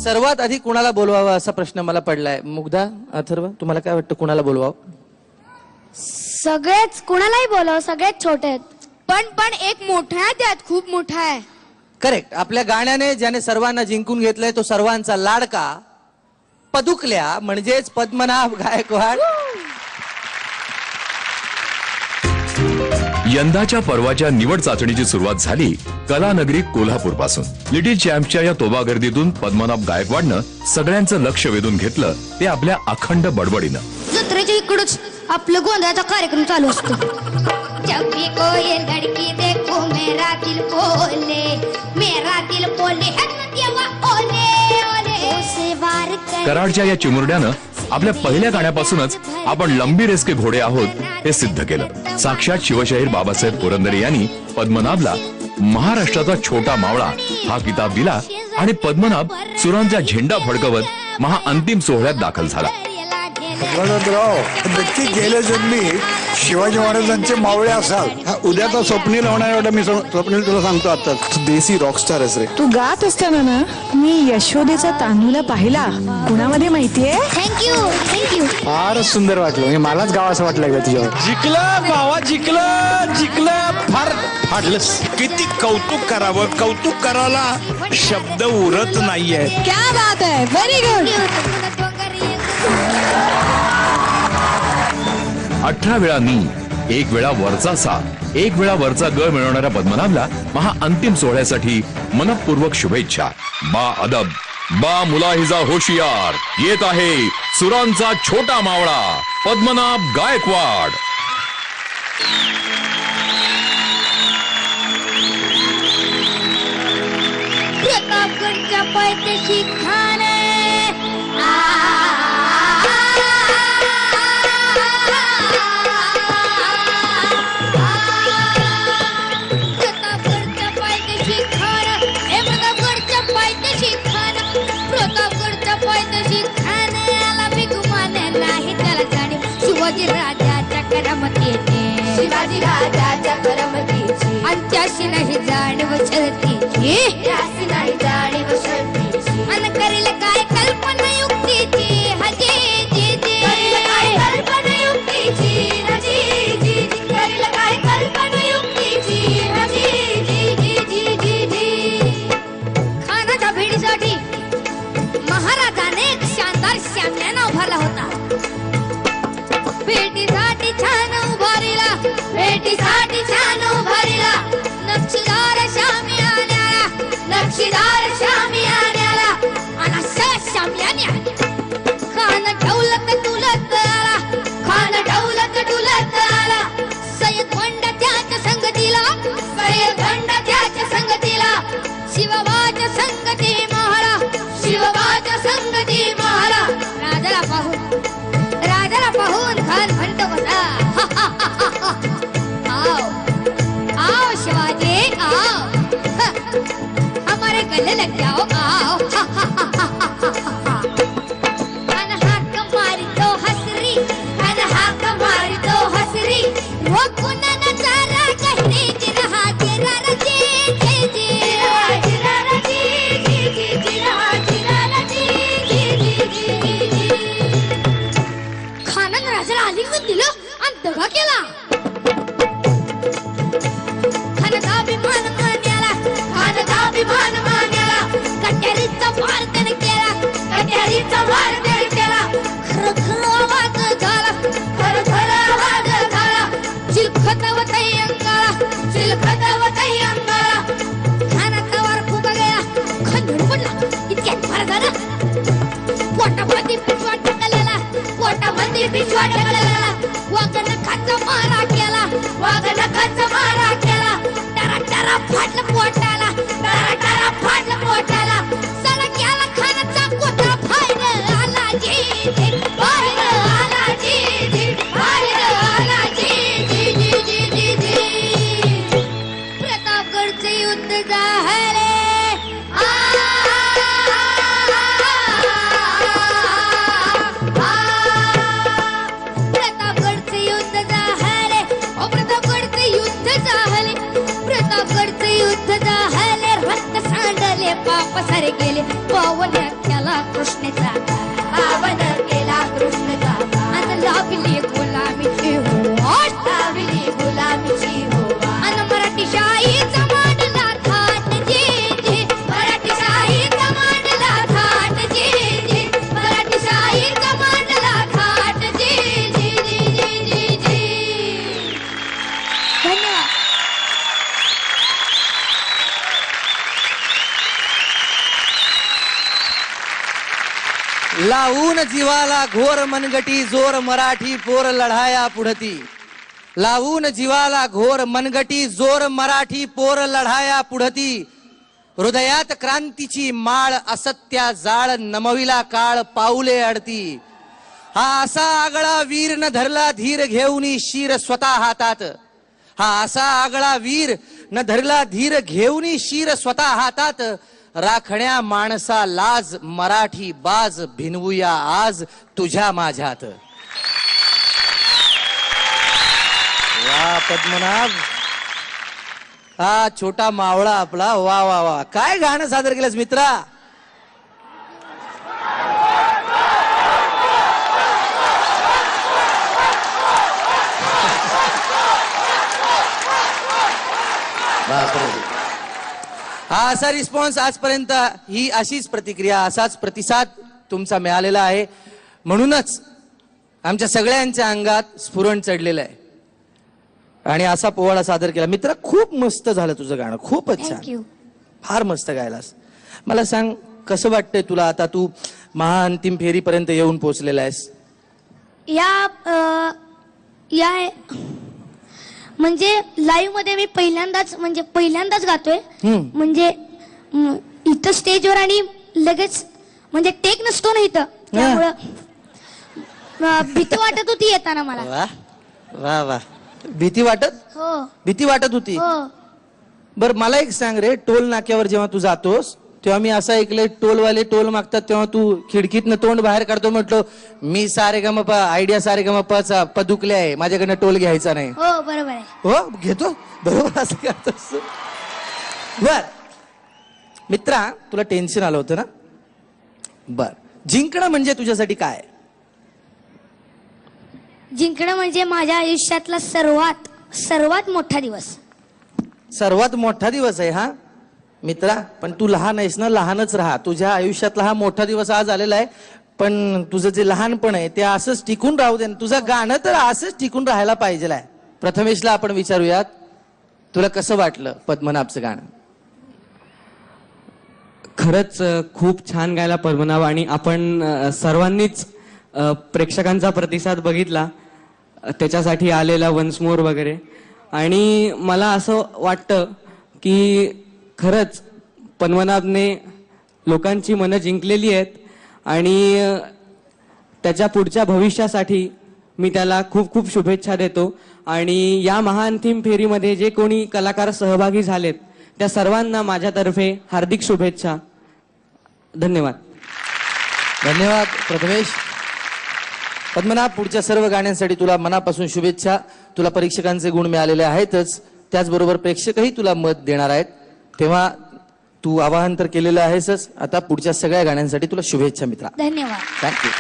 सर्वात आधी कुणाला बोलवावं असा प्रश्न मला पडलाय. मुग्धा, अथर्व, तुम्हाला काय वाटतं कुणाला बोलवावं? सगळेच, कुणालाही बोलाव, सगळेच छोटे आहेत. पण एक मोठा आहे, त्यात खूप मोठा आहे. करेक्ट. आपल्या गाण्याने ज्याने सर्वांना जिंकून घेतलंय तो सर्वांचा लाडका पदुकल्या म्हणजेच पद्मनाभ गायकवाड. यंदाच्या पर्वाच्या निवड चाचणीची सुरुवात झाली कलानगरी कोल्हापूर पासून. लिटिल चॅम्पच्या या तोबा गर्दीतून पद्मनाभ गायकवाडनं सगळ्यांचं लक्ष वेधून घेतलं ते आपल्या अखंड बडबडीनं. जत्रेच्या इकडच आपलं गोंधळाचा कार्यक्रम चालू असतो. जब भी कोई लड़की देखो मेरा दिल बोले, मेरा दिल बोले, ओले ओले से वार कर. कराडच्या या चिमुरड्यानं आपल्या पहिल्या गाण्यापासूनच आपण लंबी रेस के घोडे आहोत हे सिद्ध केलं. साक्षात शिवशाहीर बाबासाहेब पुरंदरे यांनी पद्मनाभला महाराष्ट्राचा छोटा मावळा हा किताब दिला आणि पद्मनाभ सुरांचा झेंडा फडकवत महाअंतिम सोहळ्यात दाखल झाला. गणराव नक्की गेल्या जन्मी शिवाजी महाराजांचे मावळे असाल. उद्याचा स्वप्नील होणार एवढं मी स्वप्नील तुला सांगतो आता. तू देसी रॉकस्टार आहेस रे. तू गात असताना ना मी यशोदेचा तांदूला पाहिला. कुणामध्ये माहितीये? Thank you thank you. फारच सुंदर वाटलं. म्हणजे मलाच गाव असं वाटलं का तुझ्यावर. जिंकलं भावा, जिंकलं फार फाडलंस. किती कौतुक करावं, कौतुक करायला शब्द उरत नाहीये. क्या बात आहे, व्हेरी गुड. 18 वेळा नी, 1 वेळा वरचा सा, 1 वेळा वरचा ग मिळवणाऱ्या पद्मनाभला महाअंतिम सोहळ्यासाठी मनपूर्वक शुभेच्छा. बा अदब, बा मुलाहिजा होशियार, येत आहे सुरांचा छोटा मावळा पद्मनाभ गायकवाड. प्रतापगडच्या पायथ्याशी खान शिवाजी राजाच्या करमतीचे, शिवाजी राजाच्या करमतीची, अंत्याशी नाही जाणीव शर्तीची, त्याशी नाही जाणीव शर्तीची. अन करेल काय कल्पना युक्तीची, हजी जी जी, करेल काय कल्पना युक्तीची, हजी जी जी, करेल काय कल्पना युक्तीची, हजी जी जी जी जी जी. खानाच्या भेटीसाठी महाराजाने एक शानदार शामियाना उभारला होता. भेटीसाठी छान उभारीला, भेटीसाठी छान उभारीला, नक्षीदार शामियान्याला, नक्षीदार शामियान्याला, आणि अशा शामियान्या खान ढवलत डुलत आला, खान ढवलत डुलत आला. सय्यद बंड त्याच्या संगतीला, सय्यद बंड त्याच्या संगतीला, शिवबाच्या संगती महाळा, शिवबाच्या संगती महाळा. राजाला पाहून खान म्हणतो बसा, आओ आओ शिवाजी आओ, हमारे गले लग जाओ आओ. खान हाक मारी तो हसरी, खान हाक मारी तो हसरी, वो कुना नजारा कहने जी रहा तेरा रजी जी जी, जिरा रजी जी जी, जिरा रजी जी जी जी जी. खानानं राजाला आलिंगन दिलं आणि दगा केला. खानाचा अभिमान मान्याला, खानाचा अभिमान मान्याला, कट्यारीचा वार त्याने केला, कट्यारीचा वार त्याने केला. खरं खरं आवाज झाला, खरं खरं आवाज झाला. चिलखतवतई अंगाला, चिलखतवतई अंगाला. खानाचा वार फुगा गेला, खान धड पडला. इतक्यात महाराजानं पोटामध्ये पिशवा टाकलेला, पोटामध्ये पिशवा टाकलेला. वाघ नखाचा मारा केला, वाघ नखाचा मारा केला. टरा टरा फाटलं पोटाला, टरा टरा फाटलं पोटाला. सडक्याला खानाचा कोटा बाहेर आला जी जी, बाहेर आला जी जी, बाहेर आला जी जी जी जी जी जी. प्रतापगडचे युद्ध झाले. प्रतापगडचे युद्ध झाले, प्रतापगडचे युद्ध झाले. प्रतापगड युद्ध झाले रक्त सांडले पाप सारे गेले पावन केला कृष्णेचा पावन केला कृष्णेचा आणि लाभली गुलामीची हो लाभली गुलामीची हो आणि मराठी शाहीचा मांडला थाट जी जी मराठी शाहीचा मांडला थाट जी जी मराठी शाहीचा मांडला थाट जी जी जी जी जी जी धन्यवाद. लावून जीवाला घोर मनगटी जोर मराठी पोर लढाया पुढती. लावून जीवाला घोर मनगटी जोर मराठी पोर लढाया पुढती. हृदयात क्रांतीची माळ असत्या जाळ नमविला काळ पाऊले अडती. हा असा आगळा वीर न धरला धीर घेऊनी शिर स्वतः हातात. हा असा आगळा वीर न धरला धीर घेऊनी शिर स्वतः हातात. राखण्या माणसा लाज मराठी बाज भिनवूया आज तुझ्या माझ्यात. वा पद्मनाभ, हा छोटा मावळा आपला. वा वा वा, काय गाणं सादर केलंस मित्रा. बापरे. हा असा रिस्पॉन्स आजपर्यंत, ही अशीच प्रतिक्रिया, असाच प्रतिसाद तुमचा मिळालेला आहे. म्हणूनच आमच्या सगळ्यांच्या अंगात स्फुरण चढलेलं आहे आणि असा पोवाडा सादर केला. मित्र, खूप मस्त झालं तुझं गाणं, खूपच छान, थँक्यू. फार मस्त गायलास. मला सांग, कसं वाटतंय तुला आता तू महाअंतिम फेरीपर्यंत येऊन पोहोचलेला आहेस? या म्हणजे लाईव्ह मध्ये मी पहिल्यांदाच गातोय. म्हणजे इथं स्टेजवर आणि लगेच म्हणजे टेक नसतो ना इथं, त्यामुळं भीती वाटत होती येताना मला. वा वा वा, भीती वाटत होती. हो. बर मला एक सांग रे, टोल नाक्यावर जेव्हा तू जातोस तेव्हा मी असं ऐकलंय टोलवाले टोल मागतात तेव्हा तू खिडकीतनं तोंड बाहेर काढतो, म्हटलो मी सारेगमपा आयडिया सारेगमपाचा पदुकले आहे, माझ्याकडनं टोल घ्यायचा नाही. हो बरोबर आहे. हो घेतो, बरोबर असं करतोस. बर मित्रा, तुला टेन्शन आलं होतं ना. बर, जिंकणं म्हणजे तुझ्यासाठी काय? जिंकणं म्हणजे माझ्या आयुष्यातला सर्वात मोठा दिवस. सर्वात मोठा दिवस आहे हा मित्रा. पण तू लहान आहेस ना, लहानच राहा. तुझ्या आयुष्यातला हा मोठा दिवस आज आलेला आहे, पण तुझं जे लहानपण आहे ते असंच टिकून राहू दे. तुझं गाणं तर असंच टिकून राहायला पाहिजे आहे. प्रथमेशला आपण विचारूयात, तुला कसं वाटलं पद्मनाभचं गाणं? खरंच खूप छान गायला पद्मनाभ, आणि आपण सर्वांनीच प्रेक्षकांचा प्रतिसाद बघितला, त्याच्यासाठी आलेला वन्स मोर वगैरे. आणि मला असं वाटतं की खरंच पद्मनाभने लोकांची मनं जिंकलेली आहेत आणि त्याच्या पुढच्या भविष्यासाठी मी त्याला खूप खूप शुभेच्छा देतो. आणि या महाअंतिम फेरीमध्ये जे कोणी कलाकार सहभागी झालेत त्या सर्वांना माझ्यातर्फे हार्दिक शुभेच्छा. धन्यवाद. धन्यवाद प्रथमेश. पद्मनाभ, पुढच्या सर्व गाण्यांसाठी तुला मनापासून शुभेच्छा. तुला परीक्षकांचे गुण मिळालेले आहेतच, त्याचबरोबर प्रेक्षकही तुला मत देणार आहेत. तेव्हा तू आवाहन तर केलेलं आहेसच, आता पुढच्या सगळ्या गाण्यांसाठी तुला शुभेच्छा मित्रा. धन्यवाद. थँक्यू.